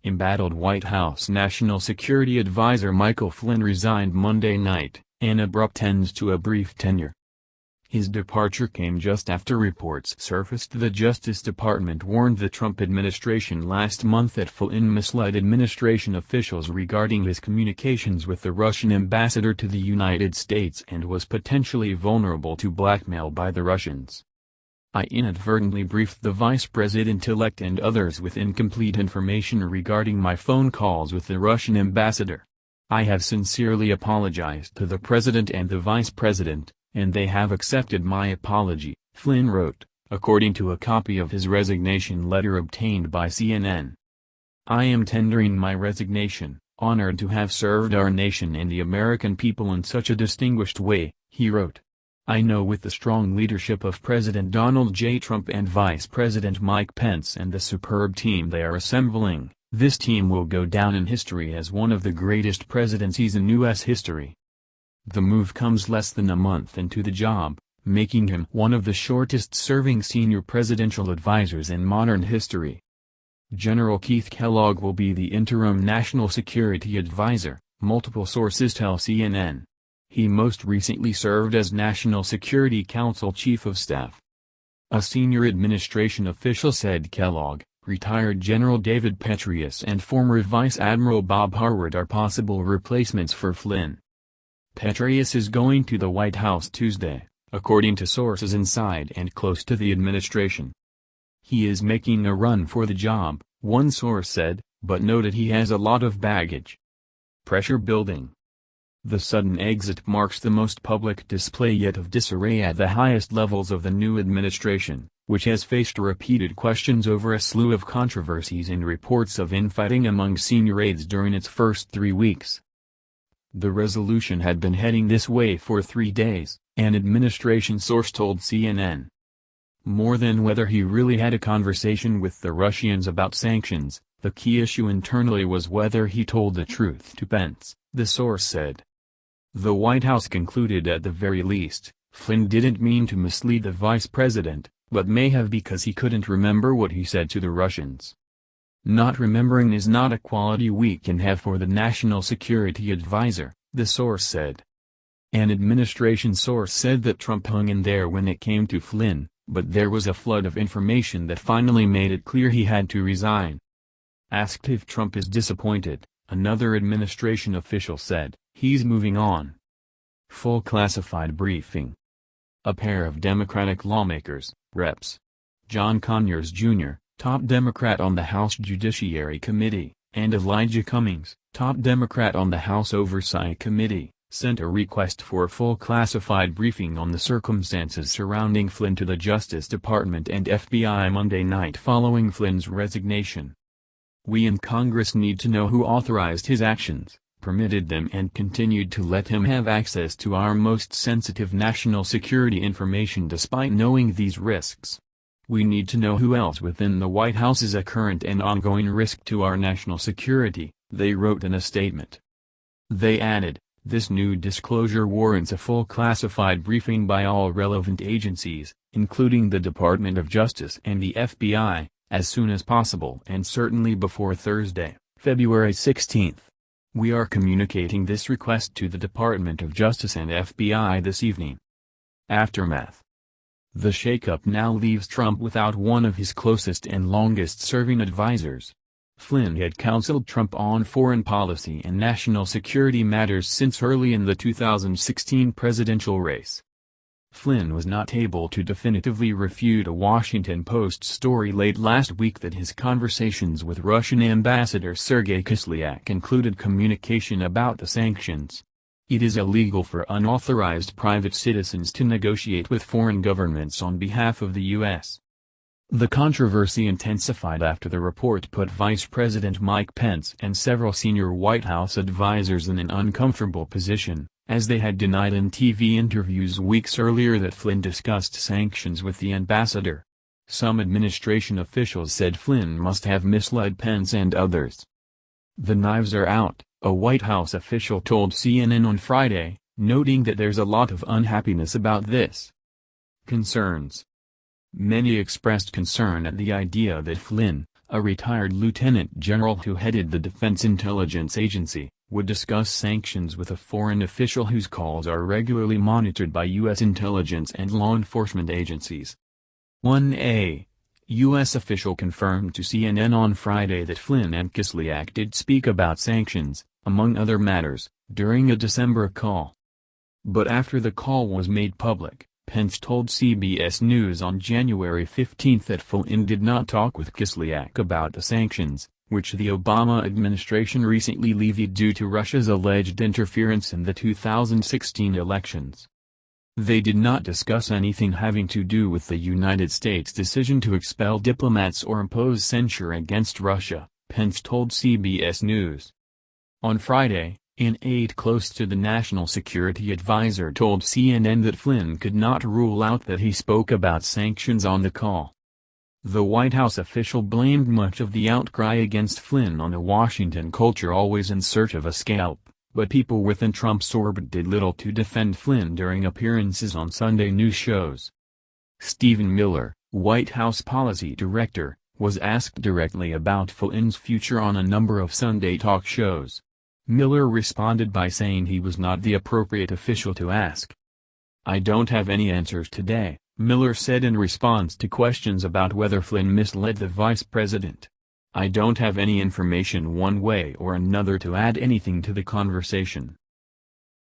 Embattled White House National Security Advisor Michael Flynn resigned Monday night, an abrupt end to a brief tenure. His departure came just after reports surfaced the Justice Department warned the Trump administration last month that Flynn misled administration officials regarding his communications with the Russian ambassador to the United States and was potentially vulnerable to blackmail by the Russians. "I inadvertently briefed the Vice President-elect and others with incomplete information regarding my phone calls with the Russian ambassador. I have sincerely apologized to the President and the Vice President, and they have accepted my apology," Flynn wrote, according to a copy of his resignation letter obtained by CNN. "I am tendering my resignation, honored to have served our nation and the American people in such a distinguished way," he wrote. "I know with the strong leadership of President Donald J. Trump and Vice President Mike Pence and the superb team they are assembling, this team will go down in history as one of the greatest presidencies in U.S. history." The move comes less than a month into the job, making him one of the shortest-serving senior presidential advisors in modern history. General Keith Kellogg will be the interim National Security Advisor, multiple sources tell CNN. He most recently served as National Security Council Chief of Staff. A senior administration official said Kellogg, retired General David Petraeus and former Vice Admiral Bob Harward are possible replacements for Flynn. Petraeus is going to the White House Tuesday, according to sources inside and close to the administration. "He is making a run for the job," one source said, but noted he has a lot of baggage. Pressure building. The sudden exit marks the most public display yet of disarray at the highest levels of the new administration, which has faced repeated questions over a slew of controversies and reports of infighting among senior aides during its first 3 weeks. The resolution had been heading this way for 3 days, an administration source told CNN. More than whether he really had a conversation with the Russians about sanctions, the key issue internally was whether he told the truth to Pence, the source said. The White House concluded at the very least, Flynn didn't mean to mislead the vice president, but may have because he couldn't remember what he said to the Russians. Not remembering is not a quality we can have for the National Security Advisor, the source said. An administration source said that Trump hung in there when it came to Flynn, but there was a flood of information that finally made it clear he had to resign. Asked if Trump is disappointed, another administration official said, "He's moving on." Full classified briefing. A pair of Democratic lawmakers, Reps. John Conyers Jr., top Democrat on the House Judiciary Committee, and Elijah Cummings, top Democrat on the House Oversight Committee, sent a request for a full classified briefing on the circumstances surrounding Flynn to the Justice Department and FBI Monday night following Flynn's resignation. "We in Congress need to know who authorized his actions, permitted them and continued to let him have access to our most sensitive national security information despite knowing these risks. We need to know who else within the White House is a current and ongoing risk to our national security," they wrote in a statement. They added, "This new disclosure warrants a full classified briefing by all relevant agencies, including the Department of Justice and the FBI, as soon as possible and certainly before Thursday, February 16. We are communicating this request to the Department of Justice and FBI this evening." Aftermath. The shakeup now leaves Trump without one of his closest and longest-serving advisors. Flynn had counseled Trump on foreign policy and national security matters since early in the 2016 presidential race. Flynn was not able to definitively refute a Washington Post story late last week that his conversations with Russian Ambassador Sergei Kislyak included communication about the sanctions. It is illegal for unauthorized private citizens to negotiate with foreign governments on behalf of the U.S. The controversy intensified after the report put Vice President Mike Pence and several senior White House advisors in an uncomfortable position, as they had denied in TV interviews weeks earlier that Flynn discussed sanctions with the ambassador. Some administration officials said Flynn must have misled Pence and others. "The knives are out," a White House official told CNN on Friday, noting that there's a lot of unhappiness about this. Concerns. Many expressed concern at the idea that Flynn, a retired lieutenant general who headed the Defense Intelligence Agency, would discuss sanctions with a foreign official whose calls are regularly monitored by U.S. intelligence and law enforcement agencies. 1A. U.S. official confirmed to CNN on Friday that Flynn and Kislyak did speak about sanctions, among other matters, during a December call. But after the call was made public, Pence told CBS News on January 15 that Flynn did not talk with Kislyak about the sanctions, which the Obama administration recently levied due to Russia's alleged interference in the 2016 elections. They did not discuss anything having to do with the United States' decision to expel diplomats or impose censure against Russia, Pence told CBS News. On Friday, an aide close to the national security advisor told CNN that Flynn could not rule out that he spoke about sanctions on the call. The White House official blamed much of the outcry against Flynn on a Washington culture always in search of a scalp, but people within Trump's orbit did little to defend Flynn during appearances on Sunday news shows. Stephen Miller, White House policy director, was asked directly about Flynn's future on a number of Sunday talk shows. Miller responded by saying he was not the appropriate official to ask. "I don't have any answers today," Miller said in response to questions about whether Flynn misled the vice president. "I don't have any information one way or another to add anything to the conversation."